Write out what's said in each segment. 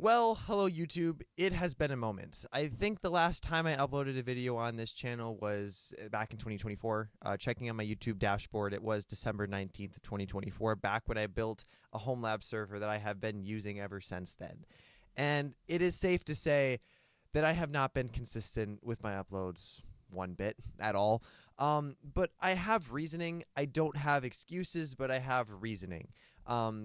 Well, hello YouTube. It has been a moment. I think the last time I uploaded a video on this channel was back in 2024. Checking on my YouTube dashboard, it was December 19th of 2024, back when I built a home lab server that I have been using ever since then. And it is safe to say that I have not been consistent with my uploads one bit at all. But I have reasoning. I don't have excuses, but I have reasoning.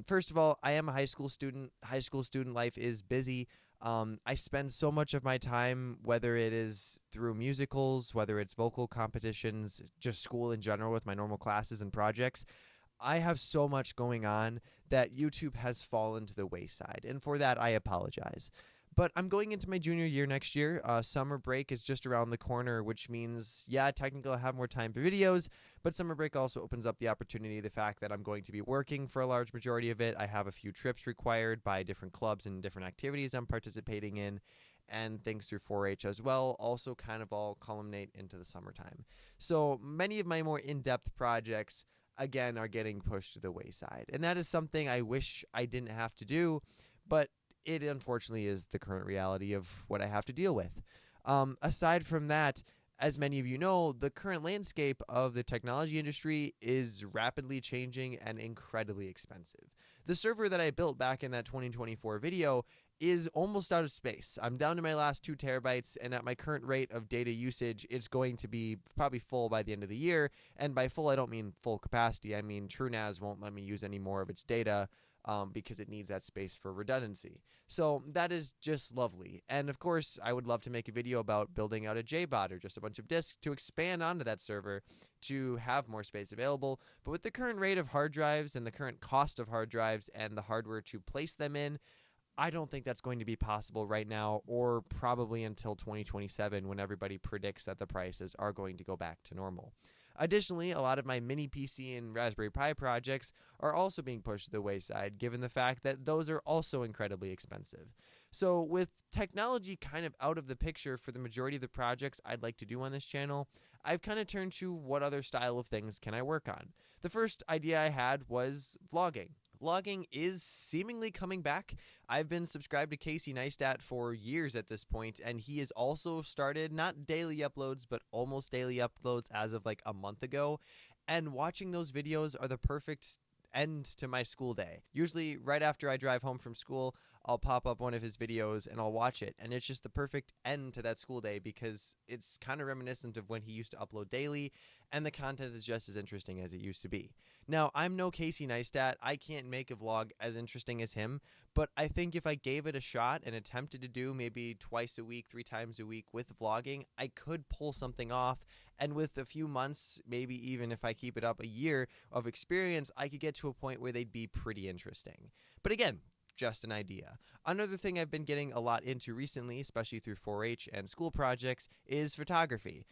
First of all, I am a high school student. High school student life is busy. I spend so much of my time, whether it is through musicals, whether it's vocal competitions, just school in general with my normal classes and projects. I have so much going on that YouTube has fallen to the wayside, and for that I apologize. But I'm going into my junior year next year. Summer break is just around the corner, which means, yeah, technically I'll have more time for videos, but summer break also opens up the opportunity, the fact that I'm going to be working for a large majority of it. I have a few trips required by different clubs and different activities I'm participating in, and things through 4-H as well, also kind of all culminate into the summertime. So many of my more in-depth projects, again, are getting pushed to the wayside. And that is something I wish I didn't have to do, but it unfortunately is the current reality of what I have to deal with. Aside from that, as many of you know, the current landscape of the technology industry is rapidly changing and incredibly expensive. The server that I built back in that 2024 video is almost out of space. I'm down to my last 2 terabytes, and at my current rate of data usage, it's going to be probably full by the end of the year. And by full, I don't mean full capacity. I mean TrueNAS won't let me use any more of its data because it needs that space for redundancy. So that is just lovely. And of course, I would love to make a video about building out a JBot or just a bunch of disks to expand onto that server to have more space available. But with the current rate of hard drives and the current cost of hard drives and the hardware to place them in, I don't think that's going to be possible right now, or probably until 2027, when everybody predicts that the prices are going to go back to normal. Additionally, a lot of my mini PC and Raspberry Pi projects are also being pushed to the wayside, given the fact that those are also incredibly expensive. So with technology kind of out of the picture for the majority of the projects I'd like to do on this channel, I've kind of turned to what other style of things can I work on. The first idea I had was vlogging. Vlogging is seemingly coming back. I've been subscribed to Casey Neistat for years at this point, and he has also started not daily uploads, but almost daily uploads as of like a month ago. And watching those videos are the perfect end to my school day. Usually right after I drive home from school, I'll pop up one of his videos and I'll watch it, and it's just the perfect end to that school day because it's kind of reminiscent of when he used to upload daily, and the content is just as interesting as it used to be. Now, I'm no Casey Neistat. I can't make a vlog as interesting as him, but I think if I gave it a shot and attempted to do maybe twice a week, 3 times a week with vlogging, I could pull something off, and with a few months, maybe even if I keep it up a year of experience, I could get to a point where they'd be pretty interesting. But again, just an idea. Another thing I've been getting a lot into recently, especially through 4-H and school projects, is photography.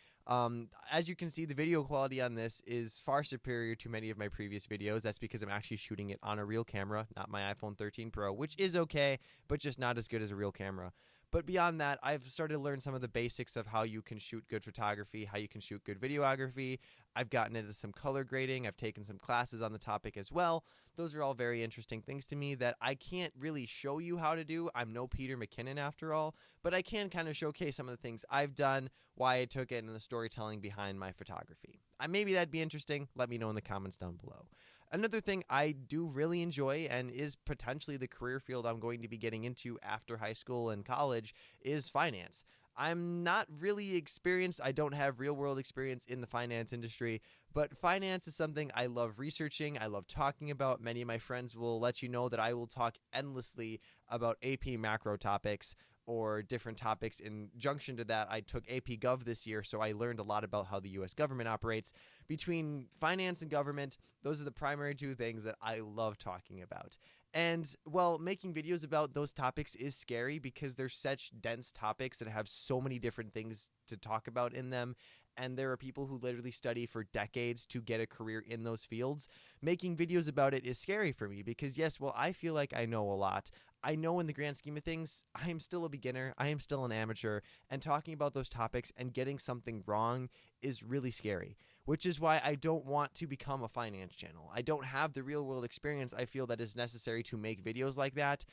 As you can see, the video quality on this is far superior to many of my previous videos. That's because I'm actually shooting it on a real camera, not my iPhone 13 Pro, which is okay, but just not as good as a real camera. But beyond that, I've started to learn some of the basics of how you can shoot good photography, how you can shoot good videography. I've gotten into some color grading. I've taken some classes on the topic as well. Those are all very interesting things to me that I can't really show you how to do. I'm no Peter McKinnon after all, but I can kind of showcase some of the things I've done, why I took it, and the storytelling behind my photography. Maybe that'd be interesting. Let me know in the comments down below. Another thing I do really enjoy, and is potentially the career field I'm going to be getting into after high school and college, is finance. I'm not really experienced. I don't have real world experience in the finance industry, but finance is something I love researching. I love talking about. Many of my friends will let you know that I will talk endlessly about AP macro topics or different topics. In junction to that, I took AP Gov this year, so I learned a lot about how the US government operates. Between finance and government, those are the primary 2 things that I love talking about. And, well, making videos about those topics is scary because they're such dense topics that have so many different things to talk about in them. And there are people who literally study for decades to get a career in those fields. Making videos about it is scary for me because, yes, well, I feel like I know a lot. I know in the grand scheme of things, I am still a beginner. I am still an amateur. And talking about those topics and getting something wrong is really scary, which is why I don't want to become a finance channel. I don't have the real world experience I feel that is necessary to make videos like that.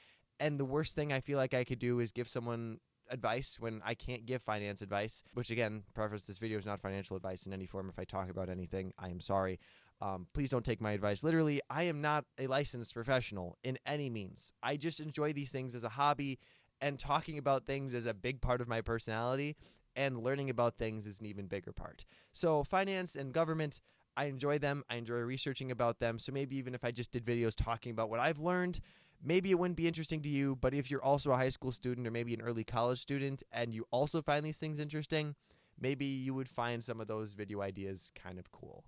And the worst thing I feel like I could do is give someone advice when I can't give finance advice, which again, preface, this video is not financial advice in any form. If I talk about anything, I am sorry. Please don't take my advice literally. I am not a licensed professional in any means. I just enjoy these things as a hobby, and talking about things is a big part of my personality, and learning about things is an even bigger part. So finance and government, I enjoy them. I enjoy researching about them. So maybe even if I just did videos talking about what I've learned, maybe it wouldn't be interesting to you. But if you're also a high school student or maybe an early college student and you also find these things interesting, maybe you would find some of those video ideas kind of cool.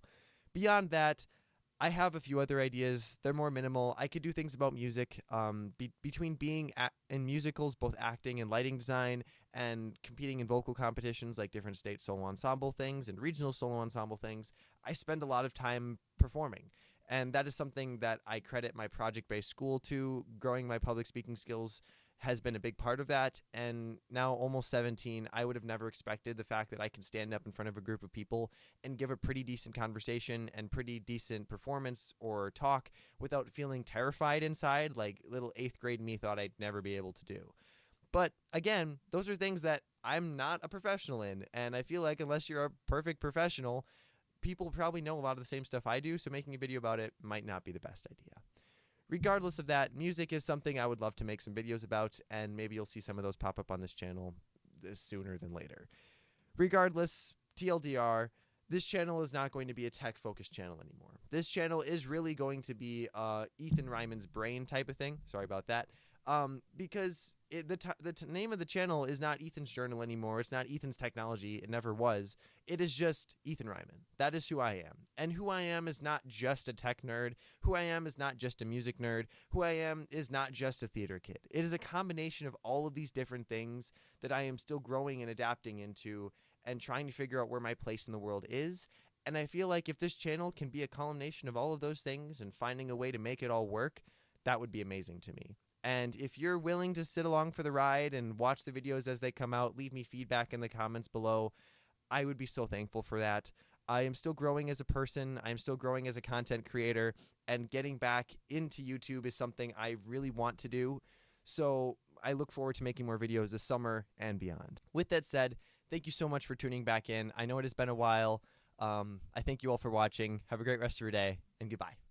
Beyond that, I have a few other ideas. They're more minimal. I could do things about music, between being in musicals, both acting and lighting design, and competing in vocal competitions like different state solo ensemble things and regional solo ensemble things. I spend a lot of time performing. And that is something that I credit my project-based school to. Growing my public speaking skills has been a big part of that. And now, almost 17, I would have never expected the fact that I can stand up in front of a group of people and give a pretty decent conversation and pretty decent performance or talk without feeling terrified inside, like little 8th grade me thought I'd never be able to do. But again, those are things that I'm not a professional in. And I feel like unless you're a perfect professional, people probably know a lot of the same stuff I do, so making a video about it might not be the best idea. Regardless of that, music is something I would love to make some videos about, and maybe you'll see some of those pop up on this channel sooner than later. Regardless, TLDR, this channel is not going to be a tech-focused channel anymore. This channel is really going to be Ethan Ryman's brain type of thing. Sorry about that. Because the name of the channel is not Ethan's Journal anymore. It's not Ethan's Technology. It never was. It is just Ethan Ryman. That is who I am. And who I am is not just a tech nerd. Who I am is not just a music nerd. Who I am is not just a theater kid. It is a combination of all of these different things that I am still growing and adapting into and trying to figure out where my place in the world is. And I feel like if this channel can be a culmination of all of those things and finding a way to make it all work, that would be amazing to me. And if you're willing to sit along for the ride and watch the videos as they come out, leave me feedback in the comments below. I would be so thankful for that. I am still growing as a person. I'm still growing as a content creator. And getting back into YouTube is something I really want to do. So I look forward to making more videos this summer and beyond. With that said, thank you so much for tuning back in. I know it has been a while. I thank you all for watching. Have a great rest of your day, and goodbye.